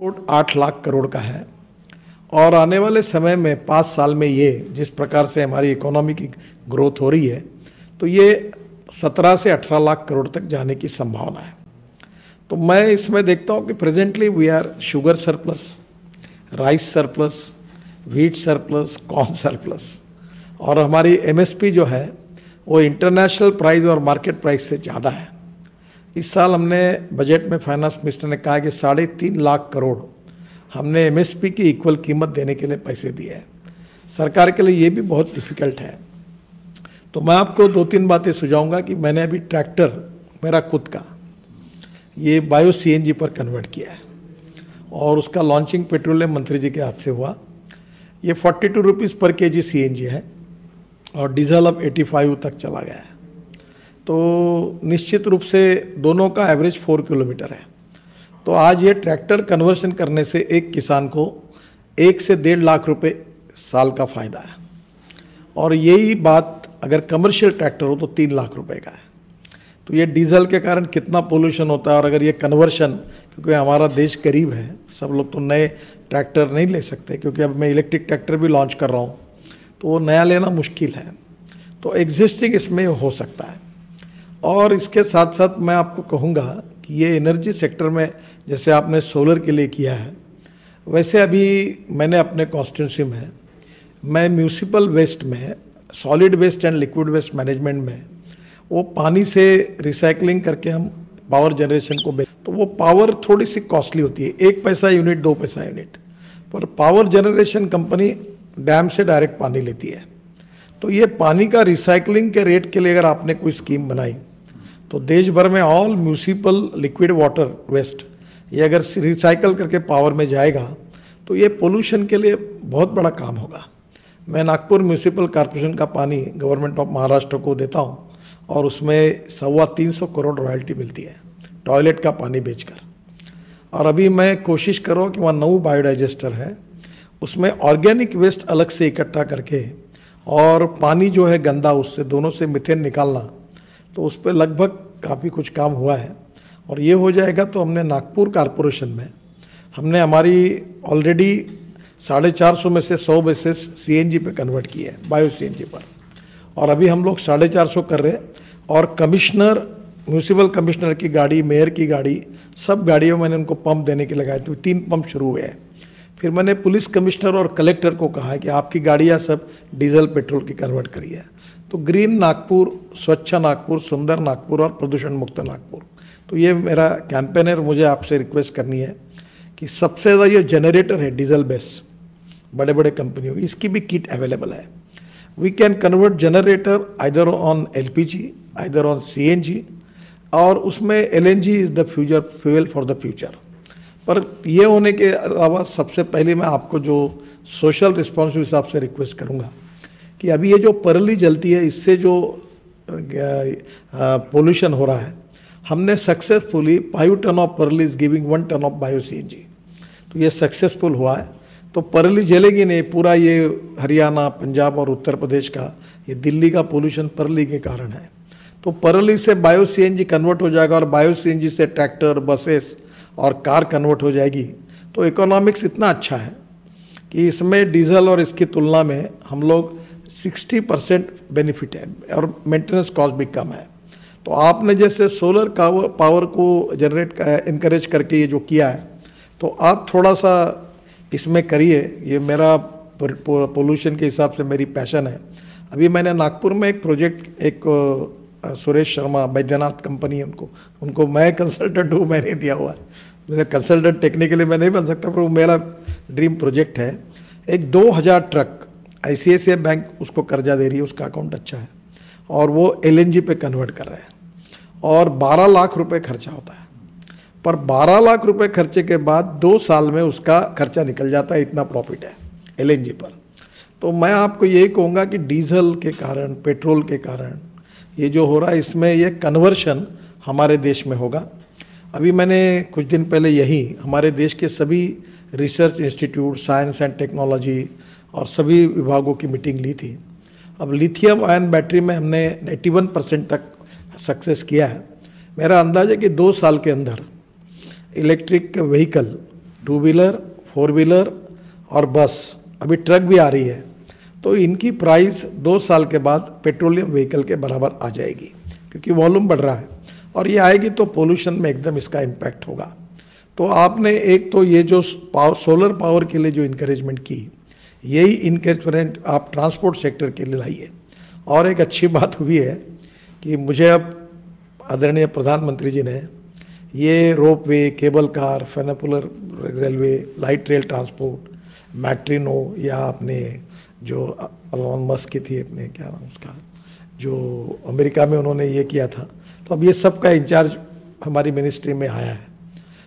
8 लाख करोड़ का है और आने वाले समय में 5 साल में ये जिस प्रकार से हमारी इकोनॉमी की ग्रोथ हो रही है तो ये 17 से 18 लाख करोड़ तक जाने की संभावना है। तो मैं इसमें देखता हूँ कि presently we are sugar surplus, rice surplus, wheat surplus, corn surplus और हमारी एमएसपी जो है वो इंटरनेशनल प्राइस और मार्केट प्राइस से ज़्यादा है। इस साल हमने बजट में फाइनेंस मिनिस्टर ने कहा कि 3.5 लाख करोड़ हमने एमएसपी की इक्वल कीमत देने के लिए पैसे दिए हैं। सरकार के लिए ये भी बहुत डिफिकल्ट है। तो मैं आपको 2-3 बातें सुझाऊंगा कि मैंने अभी ट्रैक्टर मेरा खुद का ये बायो सीएनजी पर कन्वर्ट किया है और उसका लॉन्चिंग पेट्रोलियम मंत्री जी के हाथ से हुआ। ये 42 रुपीज़ पर केजी सीएनजी है और डीजल अब 85 तक चला गया है। तो निश्चित रूप से दोनों का एवरेज 4 किलोमीटर है। तो आज ये ट्रैक्टर कन्वर्शन करने से एक किसान को 1 से 1.5 लाख रुपए साल का फायदा है और यही बात अगर कमर्शियल ट्रैक्टर हो तो 3 लाख रुपए का है। तो ये डीजल के कारण कितना पोल्यूशन होता है और अगर ये कन्वर्शन, क्योंकि हमारा देश गरीब है, सब लोग तो नए ट्रैक्टर नहीं ले सकते, क्योंकि अब मैं इलेक्ट्रिक ट्रैक्टर भी लॉन्च कर रहा हूँ तो वो नया लेना मुश्किल है। तो एग्जिस्टिंग इसमें हो सकता है। और इसके साथ साथ मैं आपको कहूँगा कि ये एनर्जी सेक्टर में जैसे आपने सोलर के लिए किया है, वैसे अभी मैंने अपने कॉन्स्टिट्यूंसी में मैं म्यूनिसिपल वेस्ट में solid waste and liquid waste management में वो पानी से रिसाइकलिंग करके हम पावर जनरेशन को तो वो पावर थोड़ी सी कॉस्टली होती है, 1 पैसा यूनिट 2 पैसा यूनिट, पर पावर जनरेशन कंपनी डैम से डायरेक्ट पानी लेती है। तो ये पानी का रिसाइकलिंग के रेट के लिए अगर आपने कोई स्कीम बनाई तो देश भर में all municipal liquid water waste ये अगर रिसाइकल करके पावर में जाएगा तो ये पोल्यूशन के लिए बहुत बड़ा काम होगा। मैं नागपुर म्यूनिसिपल कॉर्पोरेशन का पानी गवर्नमेंट ऑफ महाराष्ट्र को देता हूँ और उसमें 325 करोड़ रॉयल्टी मिलती है टॉयलेट का पानी बेचकर। और अभी मैं कोशिश कर रहा हूँ कि वहाँ 9 बायोडाइजेस्टर है, उसमें ऑर्गेनिक वेस्ट अलग से इकट्ठा करके और पानी जो है गंदा उससे दोनों से मीथेन निकालना, तो उस पर लगभग काफ़ी कुछ काम हुआ है और ये हो जाएगा तो हमने नागपुर कॉरपोरेशन में हमने हमारी ऑलरेडी 450 में से 100 बेसेस सीएनजी पे कन्वर्ट किए हैं, बायो सीएनजी पर, और अभी हम लोग 450 कर रहे हैं। और कमिश्नर, म्यूनिसिपल कमिश्नर की गाड़ी, मेयर की गाड़ी, सब गाड़ियों में मैंने उनको पंप देने के लगाए, तो 3 पंप शुरू हुए हैं। फिर मैंने पुलिस कमिश्नर और कलेक्टर को कहा है कि आपकी गाड़ियाँ सब डीजल पेट्रोल की कन्वर्ट करिए। तो ग्रीन नागपुर, स्वच्छ नागपुर, सुंदर नागपुर और प्रदूषण मुक्त नागपुर, तो ये मेरा कैंपेन है। मुझे आपसे रिक्वेस्ट करनी है कि सबसे ज़्यादा ये जनरेटर है डीजल बेस बड़े बड़े कंपनियों की, इसकी भी किट अवेलेबल है। We can convert generator either on LPG, either on CNG, और उसमें LNG is the future, fuel for the future. पर ये होने के अलावा सबसे पहले मैं आपको जो सोशल रिस्पॉन्सिबिलिटी हिसाब से रिक्वेस्ट करूँगा कि अभी ये जो परली जलती है इससे जो पोल्यूशन हो रहा है, हमने successfully 5 ton of parali is giving 1 ton of bio CNG, तो ये सक्सेसफुल हुआ है। तो परली जलेगी नहीं, पूरा ये हरियाणा, पंजाब और उत्तर प्रदेश का, ये दिल्ली का पोल्यूशन परली के कारण है। तो परली से बायो सीएनजी कन्वर्ट हो जाएगा और बायो सीएनजी से ट्रैक्टर, बसेस और कार कन्वर्ट हो जाएगी। तो इकोनॉमिक्स इतना अच्छा है कि इसमें डीजल और इसकी तुलना में हम लोग 60% बेनिफिट है और मेंटेनेंस कॉस्ट भी कम है। तो आपने जैसे सोलर पावर को जनरेट इनकरेज करके ये जो किया है, तो आप थोड़ा सा इसमें करिए। ये मेरा पोल्यूशन के हिसाब से मेरी पैशन है। अभी मैंने नागपुर में एक प्रोजेक्ट, एक सुरेश शर्मा बैद्यनाथ कंपनी है, उनको मैं कंसल्टेंट हूँ, मैंने दिया हुआ है। मैंने कंसल्टेंट टेक्निकली मैं नहीं बन सकता, पर वो मेरा ड्रीम प्रोजेक्ट है। एक 2000 ट्रक आईसीआईसीआई बैंक उसको कर्जा दे रही है, उसका अकाउंट अच्छा है, और वो एलएनजी पे कन्वर्ट कर रहे हैं और 12 लाख रुपए खर्चा होता है। पर 12 लाख रुपए खर्चे के बाद 2 साल में उसका खर्चा निकल जाता है, इतना प्रॉफिट है एलएनजी पर। तो मैं आपको यही कहूँगा कि डीजल के कारण, पेट्रोल के कारण ये जो हो रहा है, इसमें ये कन्वर्शन हमारे देश में होगा। अभी मैंने कुछ दिन पहले यही हमारे देश के सभी research institute, science and technology और सभी विभागों की मीटिंग ली थी। अब लिथियम आयन बैटरी में हमने 81% तक सक्सेस किया है। मेरा अंदाज़ा है कि 2 साल के अंदर electric vehicle two wheeler, four wheeler और बस, अभी ट्रक भी आ रही है, तो इनकी प्राइस 2 साल के बाद पेट्रोलियम व्हीकल के बराबर आ जाएगी, क्योंकि वॉल्यूम बढ़ रहा है और ये आएगी तो पोल्यूशन में एकदम इसका इम्पैक्ट होगा। तो आपने एक तो ये जो सोलर पावर के लिए जो इनकरेजमेंट की, यही इनकरेजमेंट आप ट्रांसपोर्ट सेक्टर के लिए लाइए। और एक अच्छी बात हुई है कि मुझे अब आदरणीय प्रधानमंत्री जी ने ये rope way, cable car, funicular railway, light rail transport, metrino, या अपने जो एलोन मस्क की थी, अपने क्या नाम उसका, जो अमेरिका में उन्होंने ये किया था, तो अब ये सब का इंचार्ज हमारी मिनिस्ट्री में आया है।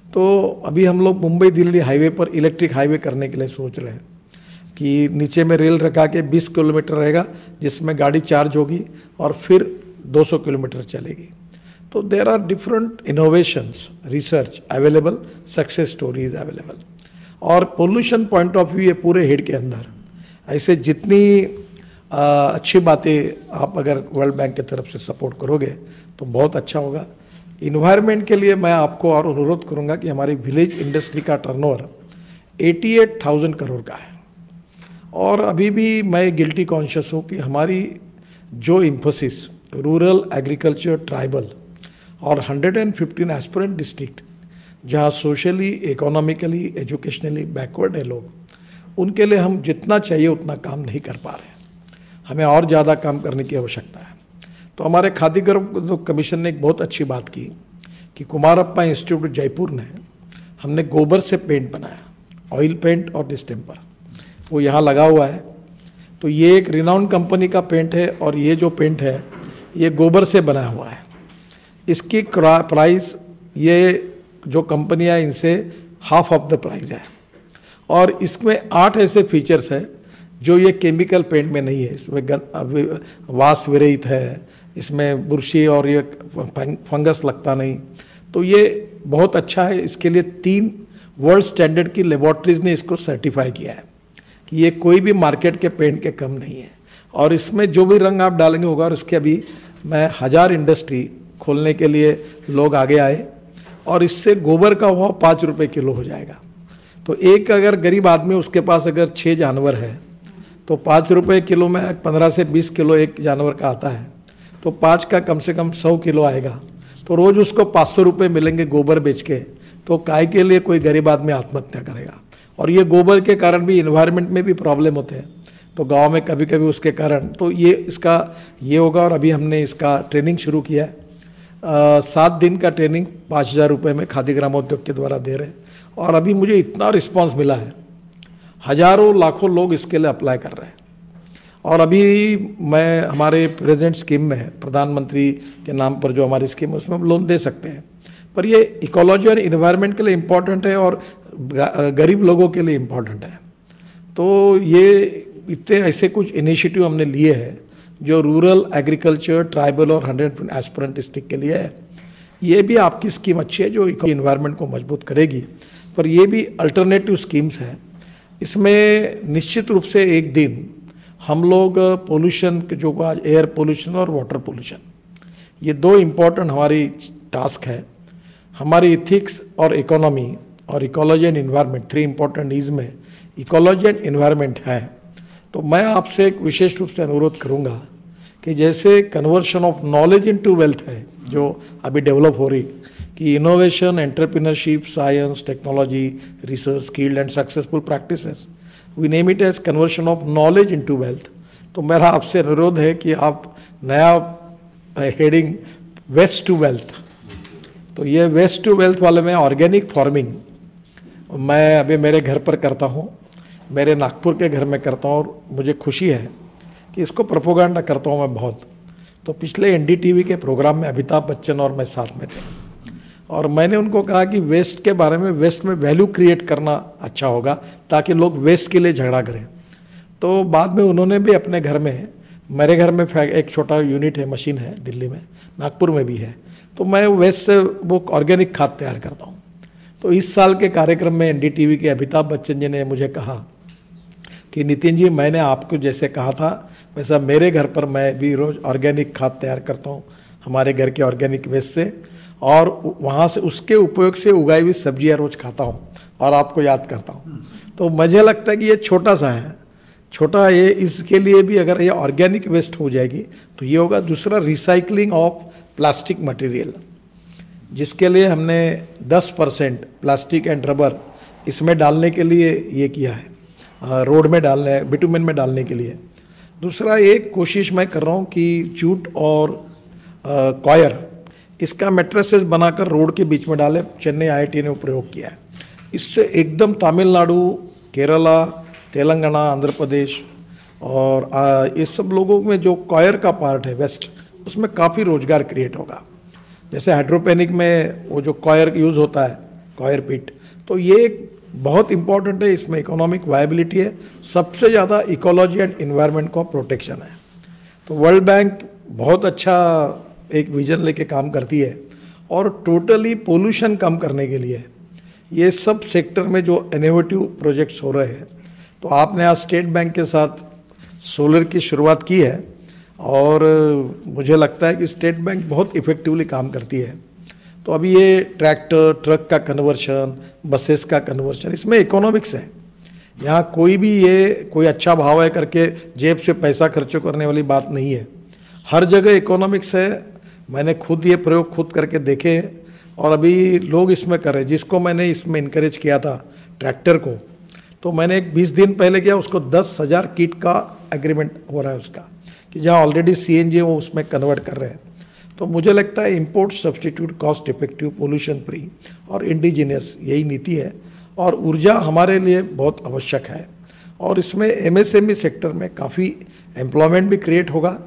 तो अभी हम लोग मुंबई दिल्ली हाईवे पर इलेक्ट्रिक हाईवे करने के लिए सोच रहे हैं कि नीचे में रेल रखा के 20 किलोमीटर रहेगा, जिसमें गाड़ी चार्ज होगी और फिर 200 किलोमीटर चलेगी। तो there are different innovations, research available, success stories available. और पोल्यूशन पॉइंट ऑफ व्यू ये पूरे हेड के अंदर ऐसे जितनी अच्छी बातें आप अगर वर्ल्ड बैंक की तरफ से सपोर्ट करोगे तो बहुत अच्छा होगा। इन्वायरमेंट के लिए मैं आपको और अनुरोध करूंगा कि हमारी विलेज इंडस्ट्री का टर्नओवर 88,000 करोड़ का है, और अभी भी मैं गिल्टी कॉन्शियस हूँ कि हमारी जो इन्फोसिस रूरल, एग्रीकल्चर, ट्राइबल और 115 एस्पिरेंट डिस्ट्रिक्ट जहाँ सोशली, इकोनॉमिकली, एजुकेशनली बैकवर्ड है लोग, उनके लिए हम जितना चाहिए उतना काम नहीं कर पा रहे हैं। हमें और ज़्यादा काम करने की आवश्यकता है। तो हमारे खादी गर्व कमीशन ने एक बहुत अच्छी बात की कि कुमारप्पा इंस्टीट्यूट जयपुर ने हमने गोबर से पेंट बनाया, ऑयल पेंट और डिस्टेम्पर, वो यहाँ लगा हुआ है। तो ये एक रिनाउंड कंपनी का पेंट है और ये जो पेंट है ये गोबर से बना हुआ है। इसकी प्राइस, ये जो कंपनियाँ इनसे हाफ ऑफ द प्राइस है, और इसमें 8 ऐसे फीचर्स हैं जो ये केमिकल पेंट में नहीं है। इसमें वास विरहित है, इसमें बुरशी और ये फंगस लगता नहीं। तो ये बहुत अच्छा है। इसके लिए 3 वर्ल्ड स्टैंडर्ड की लेबॉर्ट्रीज ने इसको सर्टिफाई किया है कि ये कोई भी मार्केट के पेंट के कम नहीं है। और इसमें जो भी रंग आप डालेंगे होगा, और इसके अभी मैं 1000 इंडस्ट्री खोलने के लिए लोग आगे आए, और इससे गोबर का भाव 5 रुपये किलो हो जाएगा। तो एक अगर गरीब आदमी, उसके पास अगर 6 जानवर है तो 5 रुपये किलो में 15 से 20 किलो एक जानवर का आता है, तो 5 का कम से कम 100 किलो आएगा। तो रोज़ उसको 500 रुपये मिलेंगे गोबर बेच के। तो काय के लिए कोई गरीब आदमी आत्महत्या करेगा। और ये गोबर के कारण भी इन्वायरमेंट में भी प्रॉब्लम होते हैं, तो गांव में कभी कभी उसके कारण, तो ये इसका ये होगा। और अभी हमने इसका ट्रेनिंग शुरू किया है, 7 दिन का ट्रेनिंग 5,000 रुपये में खादी ग्रामोद्योग के द्वारा दे रहे हैं। और अभी मुझे इतना रिस्पांस मिला है, हजारों लाखों लोग इसके लिए अप्लाई कर रहे हैं। और अभी मैं हमारे प्रेजेंट स्कीम में, प्रधानमंत्री के नाम पर जो हमारी स्कीम है, उसमें हम लोन दे सकते हैं। पर ये इकोलॉजी और इन्वायरमेंट के लिए इम्पॉर्टेंट है और गरीब लोगों के लिए इम्पॉर्टेंट है। तो ये इतने ऐसे कुछ इनिशिएटिव हमने लिए हैं जो रूरल, एग्रीकल्चर, ट्राइबल और 100 एस्पिरेंट डिस्ट्रिक्ट के लिए है। ये भी आपकी स्कीम अच्छी है जो इन्वायरमेंट को मजबूत करेगी। पर ये भी अल्टरनेटिव स्कीम्स हैं। इसमें निश्चित रूप से एक दिन हम लोग पोल्यूशन के, जो आज एयर पोल्यूशन और वाटर पोल्यूशन, ये 2 इम्पॉर्टेंट हमारी टास्क है। हमारी इथिक्स और इकोनॉमी और ecology and environment, 3 important Es में इकोलॉजी एंड इन्वायरमेंट है। तो मैं आपसे एक विशेष रूप से अनुरोध करूंगा कि जैसे conversion of knowledge into wealth है जो अभी डेवलप हो रही, कि innovation, entrepreneurship, science, technology, research, skilled and successful practices, we name it as conversion of knowledge into wealth. तो मेरा आपसे अनुरोध है कि आप नया हेडिंग वेस्ट टू वेल्थ, तो ये वेस्ट टू वेल्थ वाले में ऑर्गेनिक फार्मिंग मैं अभी मेरे घर पर करता हूँ, मेरे नागपुर के घर में करता हूँ, और मुझे खुशी है कि इसको प्रोपोगंडा करता हूँ मैं बहुत। तो पिछले NDTV के प्रोग्राम में अमिताभ बच्चन और मैं साथ में थे, और मैंने उनको कहा कि वेस्ट के बारे में, वेस्ट में वैल्यू क्रिएट करना अच्छा होगा ताकि लोग वेस्ट के लिए झगड़ा करें। तो बाद में उन्होंने भी अपने घर में, मेरे घर में एक छोटा यूनिट है, मशीन है दिल्ली में, नागपुर में भी है, तो मैं वेस्ट से वो ऑर्गेनिक खाद तैयार करता हूँ। तो इस साल के कार्यक्रम में NDTV के अमिताभ बच्चन जी ने मुझे कहा कि नितिन जी, मैंने आपको जैसे कहा था वैसा मेरे घर पर मैं भी रोज़ ऑर्गेनिक खाद तैयार करता हूँ हमारे घर के ऑर्गेनिक वेस्ट से, और वहाँ से उसके उपयोग से उगाई हुई सब्जियाँ रोज़ खाता हूँ, और आपको याद करता हूँ। तो मुझे लगता है कि ये छोटा सा है, छोटा ये, इसके लिए भी अगर ये ऑर्गेनिक वेस्ट हो जाएगी तो ये होगा। दूसरा, रिसाइकलिंग ऑफ प्लास्टिक मटेरियल, जिसके लिए हमने 10% प्लास्टिक एंड रबर इसमें डालने के लिए ये किया है, रोड में डालने, बिटुमेन में डालने के लिए। दूसरा, एक कोशिश मैं कर रहा हूँ कि जूट और कॉयर इसका मैट्रेसेस बनाकर रोड के बीच में डाले। चेन्नई IIT ने प्रयोग किया है। इससे एकदम तमिलनाडु, केरला, तेलंगाना, आंध्र प्रदेश और ये सब लोगों में जो कॉयर का पार्ट है वेस्ट, उसमें काफ़ी रोजगार क्रिएट होगा। जैसे हाइड्रोपेनिक में वो जो कॉयर यूज़ होता है, कॉयर पिट, तो ये बहुत इंपॉर्टेंट है। इसमें इकोनॉमिक वायबिलिटी है, सबसे ज़्यादा इकोलॉजी एंड इन्वायरमेंट का प्रोटेक्शन है। तो वर्ल्ड बैंक बहुत अच्छा एक विजन लेके काम करती है और टोटली पोल्यूशन कम करने के लिए ये सब सेक्टर में जो इनोवेटिव प्रोजेक्ट्स हो रहे हैं। तो आपने आज स्टेट बैंक के साथ सोलर की शुरुआत की है और मुझे लगता है कि स्टेट बैंक बहुत इफेक्टिवली काम करती है। तो अभी ये ट्रैक्टर, ट्रक का कन्वर्शन, बसेस का कन्वर्शन, इसमें इकोनॉमिक्स है। यहाँ कोई भी ये कोई अच्छा भाव है करके जेब से पैसा खर्च करने वाली बात नहीं है। हर जगह इकोनॉमिक्स है। मैंने खुद ये प्रयोग खुद करके देखे और अभी लोग इसमें कर रहे हैं। जिसको मैंने इसमें इनकरेज किया था, ट्रैक्टर को, तो मैंने एक 20 दिन पहले किया, उसको 10,000 किट का एग्रीमेंट हो रहा है उसका, कि जहाँ ऑलरेडी CNG वो उसमें कन्वर्ट कर रहे हैं। तो मुझे लगता है import substitute, cost effective, pollution free और इंडिजिनियस, यही नीति है। और ऊर्जा हमारे लिए बहुत आवश्यक है और इसमें MSME सेक्टर में काफ़ी एम्प्लॉयमेंट भी क्रिएट होगा।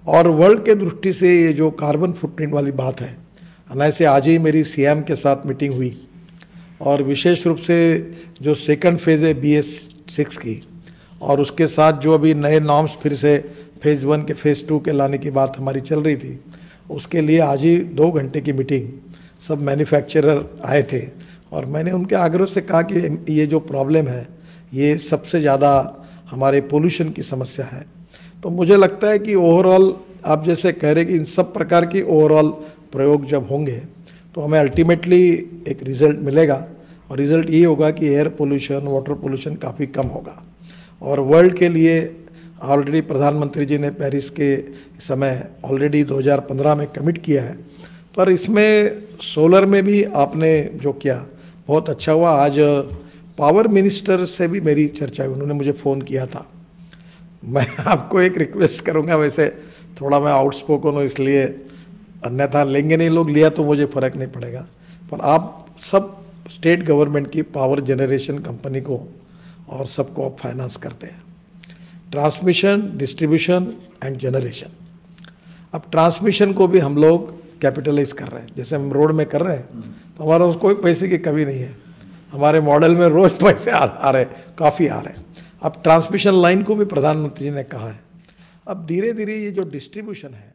और वर्ल्ड के दृष्टि से ये जो कार्बन फुटप्रिंट वाली बात है, से आज ही मेरी CM के साथ मीटिंग हुई और विशेष रूप से जो सेकंड फेज़ है BS6 की, और उसके साथ जो अभी नए नॉर्म्स फिर से फेज़ 1 के फेज़ 2 के लाने की बात हमारी चल रही थी, उसके लिए आज ही 2 घंटे की मीटिंग, सब मैन्युफैक्चरर आए थे और मैंने उनके आग्रह से कहा कि ये जो प्रॉब्लम है ये सबसे ज़्यादा हमारे पोल्यूशन की समस्या है। तो मुझे लगता है कि ओवरऑल आप जैसे कह रहे कि इन सब प्रकार की ओवरऑल प्रयोग जब होंगे तो हमें अल्टीमेटली एक रिज़ल्ट मिलेगा और रिज़ल्ट ये होगा कि एयर पोल्यूशन, वाटर पोल्यूशन काफ़ी कम होगा। और वर्ल्ड के लिए ऑलरेडी प्रधानमंत्री जी ने पेरिस के समय ऑलरेडी 2015 में कमिट किया है। पर इसमें सोलर में भी आपने जो किया बहुत अच्छा हुआ। आज पावर मिनिस्टर से भी मेरी चर्चा हुई, उन्होंने मुझे फ़ोन किया था। मैं आपको एक रिक्वेस्ट करूंगा, वैसे थोड़ा मैं आउटस्पोकन हूँ इसलिए, अन्यथा लेंगे नहीं लोग, लिया तो मुझे फ़र्क नहीं पड़ेगा, पर आप सब स्टेट गवर्नमेंट की पावर जनरेशन कंपनी को और सबको आप फाइनेंस करते हैं, ट्रांसमिशन, डिस्ट्रीब्यूशन एंड जनरेशन। अब ट्रांसमिशन को भी हम लोग कैपिटलाइज कर रहे हैं, जैसे हम रोड में कर रहे हैं, तो हमारा कोई पैसे की कमी नहीं है। हमारे मॉडल में रोज पैसे आ रहे, काफ़ी आ रहे हैं। अब ट्रांसमिशन लाइन को भी प्रधानमंत्री जी ने कहा है। अब धीरे धीरे ये जो डिस्ट्रीब्यूशन है